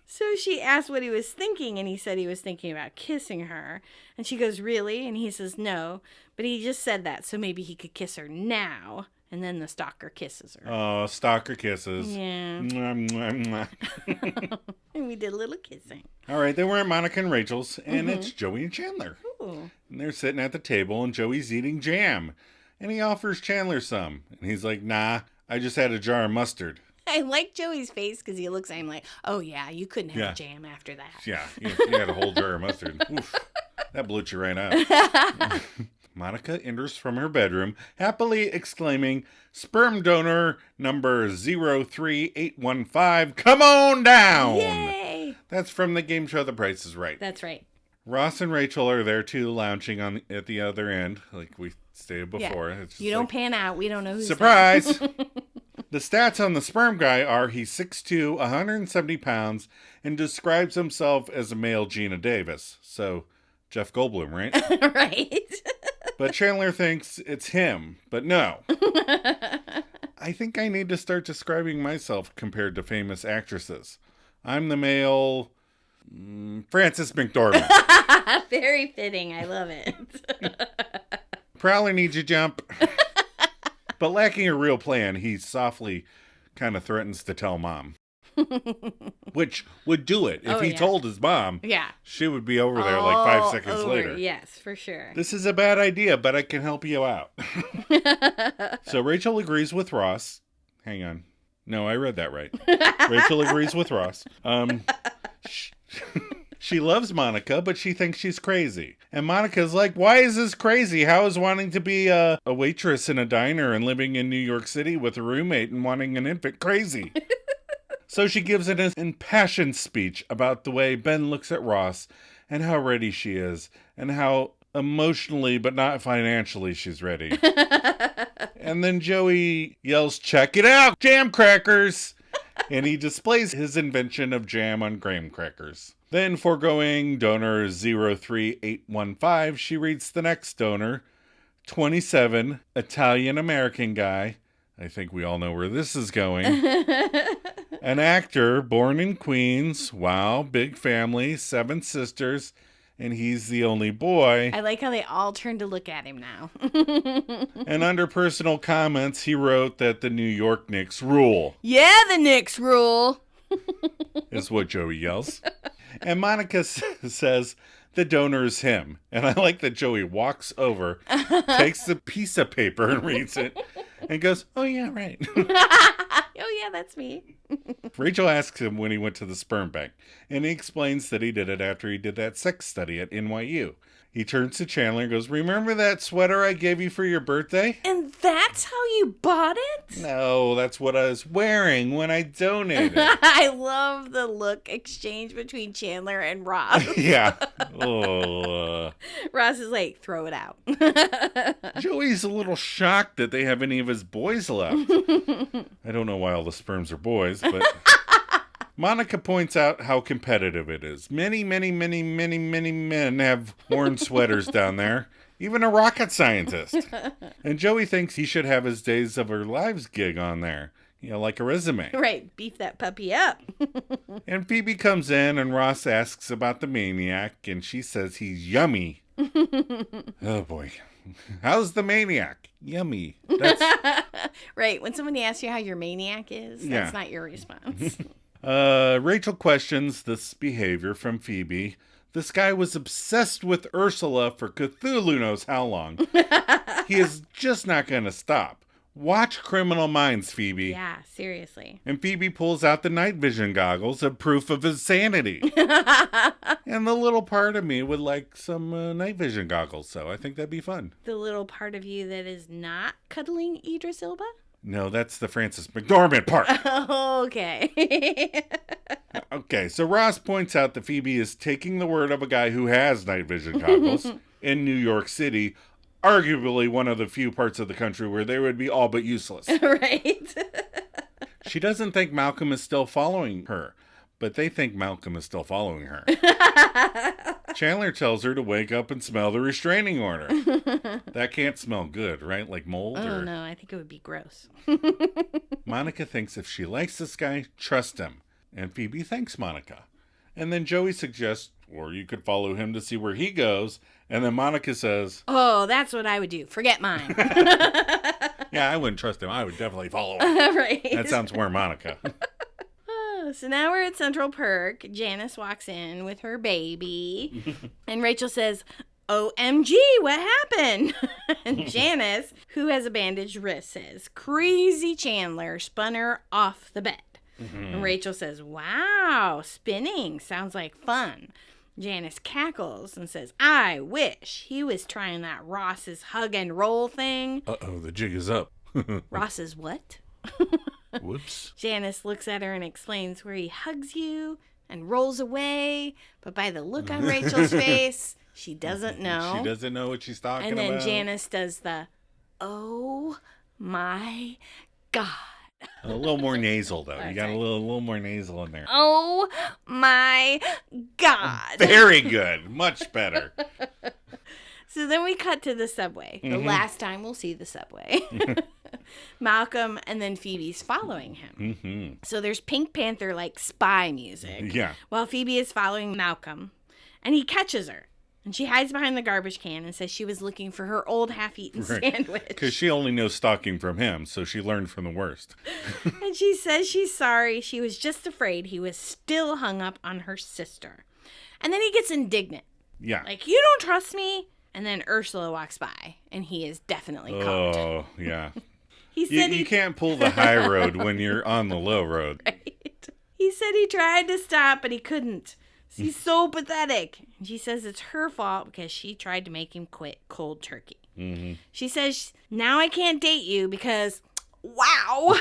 So she asked what he was thinking, and he said he was thinking about kissing her. And she goes, really? And he says, no, but he just said that, so maybe he could kiss her now. And then the stalker kisses her. Oh, stalker kisses. Yeah. Mwah, mwah, mwah. And we did a little kissing. All right, they were at Monica and Rachel's, and it's Joey and Chandler. Ooh. And they're sitting at the table, and Joey's eating jam. And he offers Chandler some. And he's like, nah, I just had a jar of mustard. I like Joey's face because he looks at him like, oh, yeah, you couldn't have jam after that. Yeah, you had a whole jar of mustard. Oof, that blew you right out. Monica enters from her bedroom, happily exclaiming, sperm donor number 03815, come on down! Yay! That's from the game show The Price is Right. That's right. Ross and Rachel are there too, lounging at the other end, like we stated before. Yeah. It's just you don't pan out. We don't know who's surprise! The stats on the sperm guy are he's 6'2", 170 pounds, and describes himself as a male Gina Davis. So, Jeff Goldblum, right? Right. But Chandler thinks it's him, but no. I think I need to start describing myself compared to famous actresses. I'm the male Frances McDormand. Very fitting. I love it. Prowler needs a jump. But lacking a real plan, he softly kind of threatens to tell Mom. Which would do it. If he told his mom, she would be over there like 5 seconds later. Yes, for sure. This is a bad idea, but I can help you out. So Rachel agrees with Ross. Hang on. No, I read that right. Rachel agrees with Ross. She loves Monica, but she thinks she's crazy. And Monica's like, why is this crazy? How is wanting to be a waitress in a diner and living in New York City with a roommate and wanting an infant crazy? So she gives an impassioned speech about the way Ben looks at Ross and how ready she is and how emotionally but not financially she's ready. And then Joey yells, check it out, jam crackers! And he displays his invention of jam on graham crackers. Then, foregoing donor 03815, she reads the next donor, 27, Italian-American guy. I think we all know where this is going. An actor born in Queens. Wow, big family, 7 sisters, and he's the only boy. I like how they all turn to look at him now. And under personal comments, he wrote that the New York Knicks rule. Yeah, the Knicks rule. Is what Joey yells. And Monica says the donor is him. And I like that Joey walks over, takes the piece of paper and reads it, and goes, oh yeah, right. Oh yeah, that's me. Rachel asks him when he went to the sperm bank, and he explains that he did it after he did that sex study at NYU. He turns to Chandler and goes, remember that sweater I gave you for your birthday? And that's how you bought it? No, that's what I was wearing when I donated. I love the look exchange between Chandler and Ross. Yeah. Oh. Ross is like, throw it out. Joey's a little shocked that they have any of his boys left. I don't know why all the sperms are boys, but... Monica points out how competitive it is. Many men have worn sweaters down there. Even a rocket scientist. And Joey thinks he should have his Days of Our Lives gig on there. You know, like a resume. Right. Beef that puppy up. And Phoebe comes in and Ross asks about the maniac. And she says he's yummy. Oh, boy. How's the maniac? Yummy. That's... Right. When somebody asks you how your maniac is, that's not your response. Rachel questions this behavior from Phoebe. This guy was obsessed with Ursula for Cthulhu knows how long. He is just not going to stop. Watch Criminal Minds, Phoebe. Yeah, seriously. And Phoebe pulls out the night vision goggles of proof of his sanity. And the little part of me would like some night vision goggles, so I think that'd be fun. The little part of you that is not cuddling Idris Elba? No, that's the Francis McDormand part. Okay. Okay, so Ross points out that Phoebe is taking the word of a guy who has night vision goggles in New York City, arguably one of the few parts of the country where they would be all but useless. Right. She doesn't think Malcolm is still following her, but they think Malcolm is still following her. Chandler tells her to wake up and smell the restraining order. That can't smell good, right? Like mold? Oh, no, I think it would be gross. Monica thinks if she likes this guy, trust him. And Phoebe thanks Monica. And then Joey suggests, or you could follow him to see where he goes. And then Monica says, oh, that's what I would do. Forget mine. yeah, I wouldn't trust him. I would definitely follow him. Right. That sounds more Monica. So now we're at Central Perk. Janice walks in with her baby. And Rachel says, OMG, what happened? And Janice, who has a bandaged wrist, says, crazy Chandler spun her off the bed. And Rachel says, wow, spinning sounds like fun. Janice cackles and says, I wish he was trying that Ross's hug and roll thing. Uh-oh, the jig is up. Ross's what? Whoops. Janice looks at her and explains where he hugs you and rolls away. But by the look on Rachel's face, she doesn't know. She doesn't know what she's talking about. And then Janice does the, oh my God. A little more nasal, though. Oh, You got a little more nasal in there. Oh my God. Very good. Much better. So then we cut to the subway. The last time we'll see the subway. Malcolm and then Phoebe's following him. So there's Pink Panther like spy music. Yeah. While Phoebe is following Malcolm. And he catches her. And she hides behind the garbage can and says she was looking for her old half-eaten sandwich. Because she only knows stalking from him, so she learned from the worst. And she says she's sorry. She was just afraid he was still hung up on her sister. And then he gets indignant. Yeah. Like, you don't trust me? And then Ursula walks by, and he is definitely caught. Oh, yeah. He said you can't pull the high road when you're on the low road. Right. He said he tried to stop, but he couldn't. He's so pathetic. And she says it's her fault because she tried to make him quit cold turkey. She says, now I can't date you because, wow.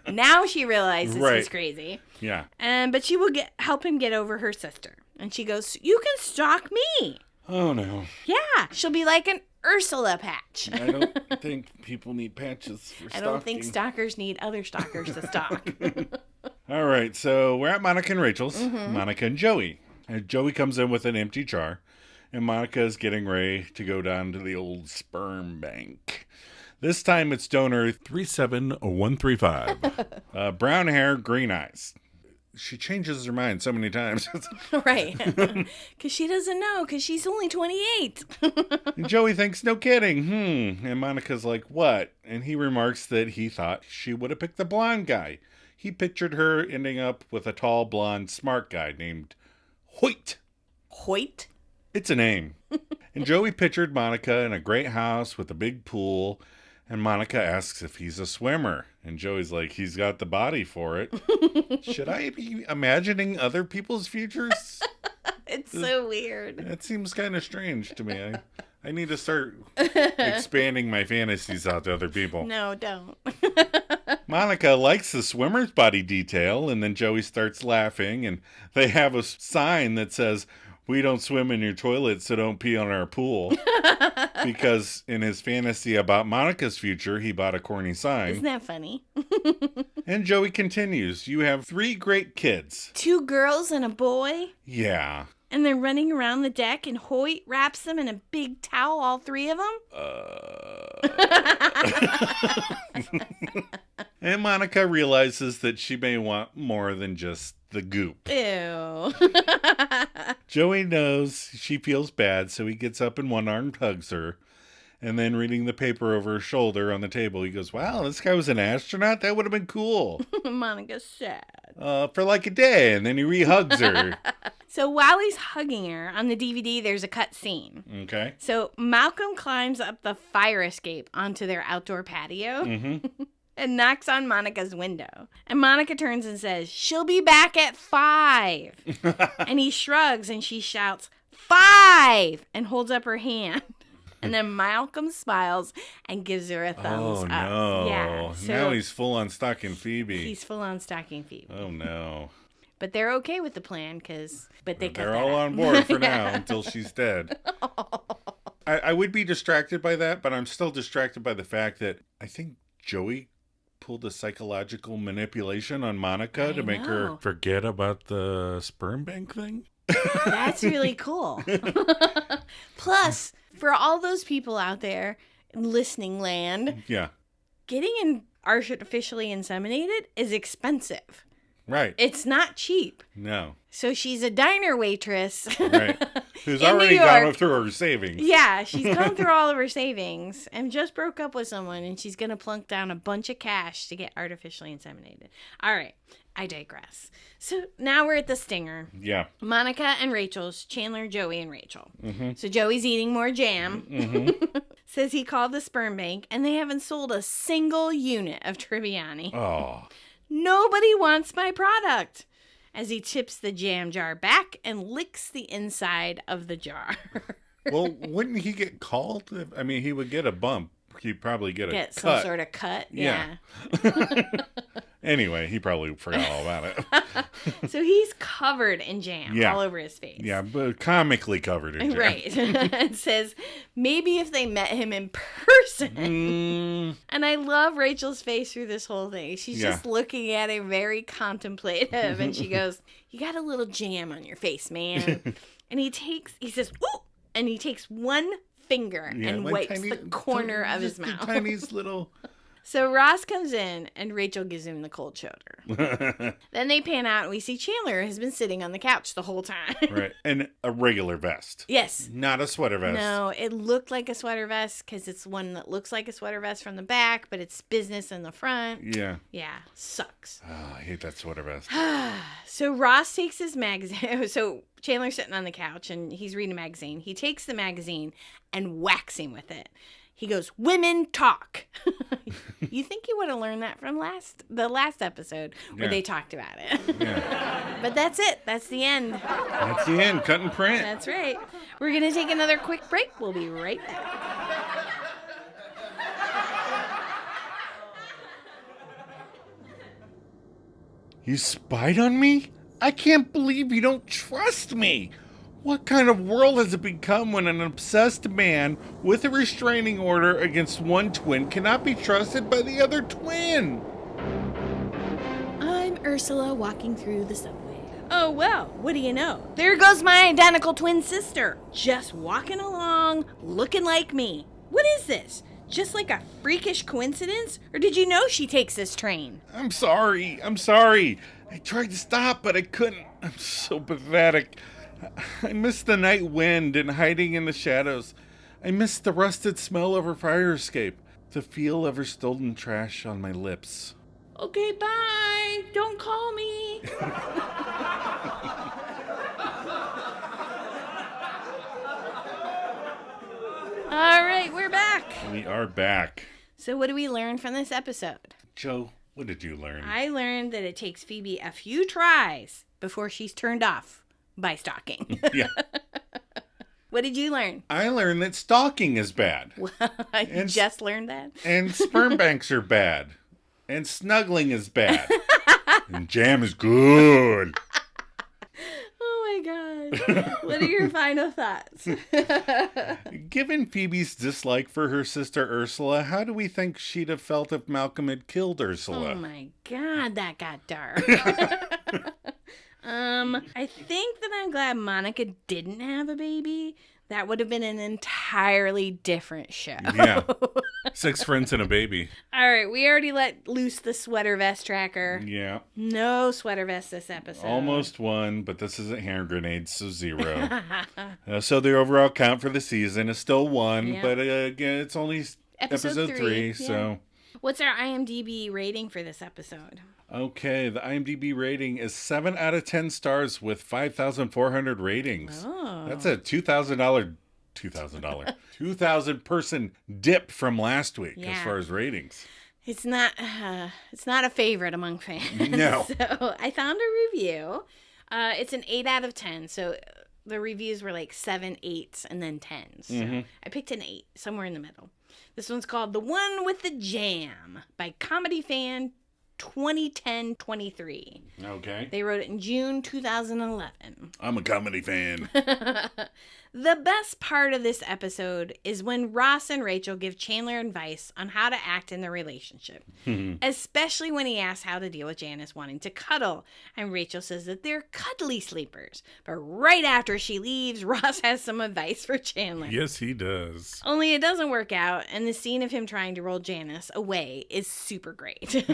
Now she realizes he's crazy. Yeah. But she will help him get over her sister. And she goes, you can stalk me. Oh, no. Yeah. She'll be like an Ursula patch. I don't think people need patches for stalking. I don't think stalkers need other stalkers to stalk. All right, so we're at Monica and Rachel's. Monica and Joey. And Joey comes in with an empty jar, and Monica is getting ready to go down to the old sperm bank. This time it's donor 37135. Brown hair, green eyes. She changes her mind so many times. Right. Because she doesn't know, because she's only 28. And Joey thinks, no kidding. And Monica's like, what? And he remarks that he thought she would have picked the blonde guy. He pictured her ending up with a tall, blonde, smart guy named Hoyt. Hoyt? It's a name. And Joey pictured Monica in a great house with a big pool. And Monica asks if he's a swimmer. And Joey's like, he's got the body for it. Should I be imagining other people's futures? It's so weird. That seems kind of strange to me. I need to start expanding my fantasies out to other people. No, don't. Monica likes the swimmer's body detail, and then Joey starts laughing, and they have a sign that says, we don't swim in your toilet, so don't pee on our pool. Because in his fantasy about Monica's future, he bought a corny sign. Isn't that funny? And Joey continues, you have 3 great kids. 2 girls and a boy? Yeah. And they're running around the deck, and Hoyt wraps them in a big towel, all 3 of them? And Monica realizes that she may want more than just the goop. Ew. Joey knows she feels bad, so he gets up and one-armed hugs her. And then reading the paper over her shoulder on the table, he goes, wow, this guy was an astronaut? That would have been cool. Monica's sad. For like a day, and then he re-hugs her. So while he's hugging her, on the DVD, there's a cut scene. Okay. So Malcolm climbs up the fire escape onto their outdoor patio and knocks on Monica's window. And Monica turns and says, she'll be back at 5. And he shrugs and she shouts, 5! And holds up her hand. And then Malcolm smiles and gives her a thumbs up. No. Yeah. So now he's full on stalking Phoebe. he's full on stalking Phoebe. Oh, no. But they're okay with the plan They're all on board for now until she's dead. I would be distracted by that, but I'm still distracted by the fact that I think Joey pulled a psychological manipulation on Monica to make her forget about the sperm bank thing. That's really cool. Plus, for all those people out there in listening land, getting artificially inseminated is expensive. Right. It's not cheap. No. So she's a diner waitress. Right. Who's already gone through her savings. Yeah, she's gone through all of her savings and just broke up with someone, and she's going to plunk down a bunch of cash to get artificially inseminated. All right. I digress. So now we're at the stinger. Yeah. Monica and Rachel's Chandler, Joey, and Rachel. Mm-hmm. So Joey's eating more jam. Mm-hmm. Says he called the sperm bank, and they haven't sold a single unit of Tribbiani. Oh. Nobody wants my product. As he tips the jam jar back and licks the inside of the jar. Well, wouldn't he get called? I mean, he would get a bump. He'd probably get cut. Some sort of cut. Yeah. Anyway, he probably forgot all about it. So he's covered in jam all over his face. Yeah, but comically covered in jam. Right. It says, maybe if they met him in person. And I love Rachel's face through this whole thing. She's just looking at him very contemplative. And she goes, you got a little jam on your face, man. And he says, ooh. And he takes one finger and wipes the corner of his mouth. Tiniest little... So Ross comes in and Rachel gives him the cold shoulder. Then they pan out and we see Chandler has been sitting on the couch the whole time. Right. And a regular vest. Yes. Not a sweater vest. No, it looked like a sweater vest because it's one that looks like a sweater vest from the back, but it's business in the front. Yeah. Yeah. Sucks. Oh, I hate that sweater vest. So Ross takes his magazine. So Chandler's sitting on the couch and he's reading a magazine. He takes the magazine and whacks him with it. He goes, women talk. You think you would have learned that from the last episode where they talked about it. Yeah. But that's it. That's the end. That's the end. Cut and print. That's right. We're going to take another quick break. We'll be right back. You spied on me? I can't believe you don't trust me. What kind of world has it become when an obsessed man with a restraining order against one twin cannot be trusted by the other twin? I'm Ursula walking through the subway. Oh, well, what do you know? There goes my identical twin sister, just walking along, looking like me. What is this? Just like a freakish coincidence? Or did you know she takes this train? I'm sorry. I tried to stop, but I couldn't. I'm so pathetic. I missed the night wind and hiding in the shadows. I missed the rusted smell of her fire escape, the feel of her stolen trash on my lips. Okay, bye. Don't call me. All right, we're back. We are back. So what do we learn from this episode? Joe, what did you learn? I learned that it takes Phoebe a few tries before she's turned off by stalking. Yeah. What did you learn? I learned that stalking is bad. You just learned that? And sperm banks are bad. And snuggling is bad. And jam is good. Oh my God. What are your final thoughts? Given Phoebe's dislike for her sister Ursula, how do we think she'd have felt if Malcolm had killed Ursula? Oh my God, that got dark. I think that I'm glad Monica didn't have a baby. That would have been an entirely different show. Yeah. 6 friends and a baby. All right, we already let loose the sweater vest tracker. Yeah. No sweater vest this episode. Almost 1, but this isn't hand grenades, so 0. So the overall count for the season is still 1, Yeah. but again, it's only episode 3, yeah. so... What's our IMDb rating for this episode? Okay, the IMDb rating is 7 out of 10 stars with 5,400 ratings. Oh. That's a $2,000 person dip from last week as far as ratings. It's not a favorite among fans. No. So I found a review. It's an 8 out of 10. So the reviews were like 7, 8s, and then 10s. So I picked an 8, somewhere in the middle. This one's called The One with the Jam by Comedy Fan 2010-23. Okay. They wrote it in June 2011. I'm a comedy fan. The best part of this episode is when Ross and Rachel give Chandler advice on how to act in the relationship, especially when he asks how to deal with Janice wanting to cuddle. And Rachel says that they're cuddly sleepers. But right after she leaves, Ross has some advice for Chandler. Yes, he does. Only it doesn't work out, and the scene of him trying to roll Janice away is super great.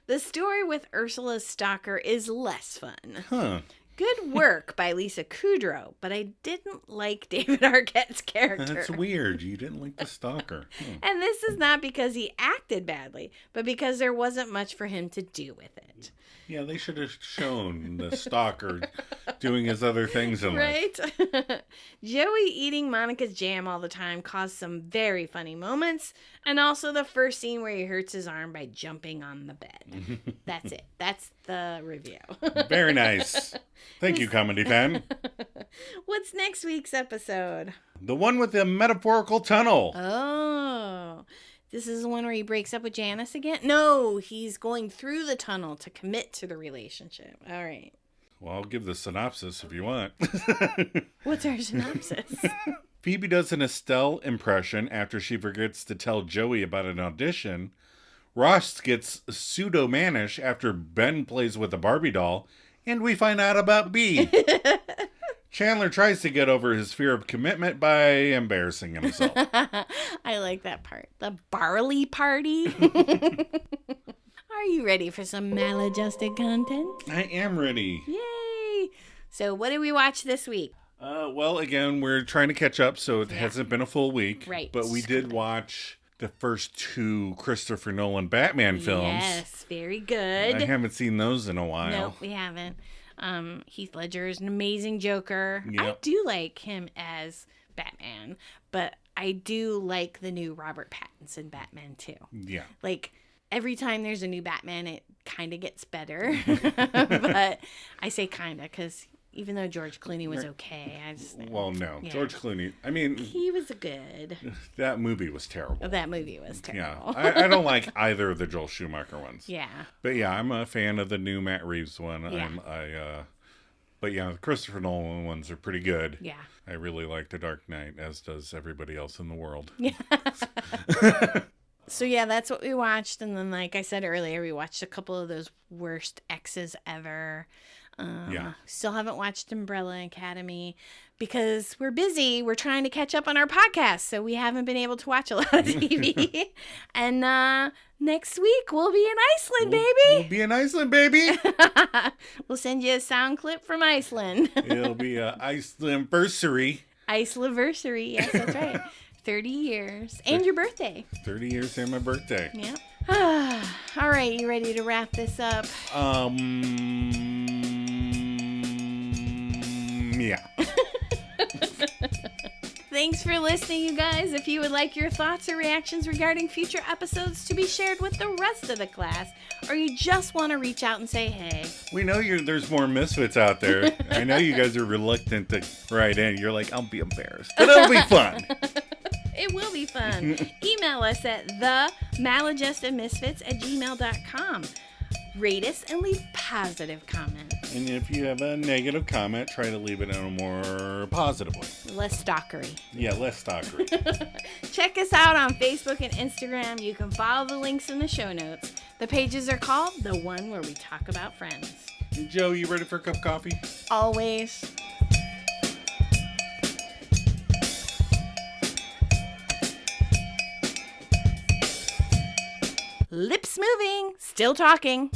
The story with Ursula's stalker is less fun. Huh. Good work by Lisa Kudrow, but I didn't like David Arquette's character. That's weird. You didn't like the stalker. And this is not because he acted badly, but because there wasn't much for him to do with it. Yeah, they should have shown the stalker doing his other things in life. Right? Joey eating Monica's jam all the time caused some very funny moments. And also the first scene where he hurts his arm by jumping on the bed. That's it. That's the review. Very nice. Thank you, comedy fan. What's next week's episode? The one with the metaphorical tunnel. Oh, this is the one where he breaks up with Janice again? No, he's going through the tunnel to commit to the relationship. All right. Well, I'll give the synopsis if you want. What's our synopsis? Phoebe does an Estelle impression after she forgets to tell Joey about an audition. Ross gets pseudo-mannish after Ben plays with a Barbie doll. And we find out about B. Chandler tries to get over his fear of commitment by embarrassing himself. I like that part. The barley party. Are you ready for some maladjusted content? I am ready. Yay! So what did we watch this week? Well, again, we're trying to catch up, so it hasn't been a full week. Right. But we did watch the first 2 Christopher Nolan Batman films. Yes, very good. I haven't seen those in a while. No, we haven't. Heath Ledger is an amazing Joker. Yep. I do like him as Batman, but I do like the new Robert Pattinson Batman too. Yeah. Like, every time there's a new Batman, it kind of gets better. But I say kind of because even though George Clooney was okay, I just... Well, no. Yeah. George Clooney, I mean... He was good. That movie was terrible. Oh, that movie was Yeah. terrible. I don't like either of the Joel Schumacher ones. Yeah. But yeah, I'm a fan of the new Matt Reeves one. Yeah. But yeah, the Christopher Nolan ones are pretty good. Yeah. I really like The Dark Knight, as does everybody else in the world. Yeah. So yeah, that's what we watched. And then, like I said earlier, we watched a couple of those worst exes ever. Yeah. Still haven't watched Umbrella Academy because we're busy. We're trying to catch up on our podcast, so we haven't been able to watch a lot of TV. And next week we'll be in Iceland, baby. We'll be in Iceland, baby. We'll send you a sound clip from Iceland. It'll be a Iceland-versary. Iceland-versary, yes, that's right. 30 years. And your birthday. 30 years and my birthday. Yeah. All right, you ready to wrap this up? Yeah. Thanks for listening, you guys. If you would like your thoughts or reactions regarding future episodes to be shared with the rest of the class, or you just want to reach out and say hey. We know there's more Misfits out there. I know you guys are reluctant to write in. You're like, I'll be embarrassed. But it'll be fun. It will be fun. Email us at themaladjustedmisfits@gmail.com. Rate us and leave positive comments. And if you have a negative comment, try to leave it in a more positive way. Less stalkery. Yeah, less stalkery. Check us out on Facebook and Instagram. You can follow the links in the show notes. The pages are called The One Where We Talk About Friends. Joe, you ready for a cup of coffee? Always. Lips moving, still talking.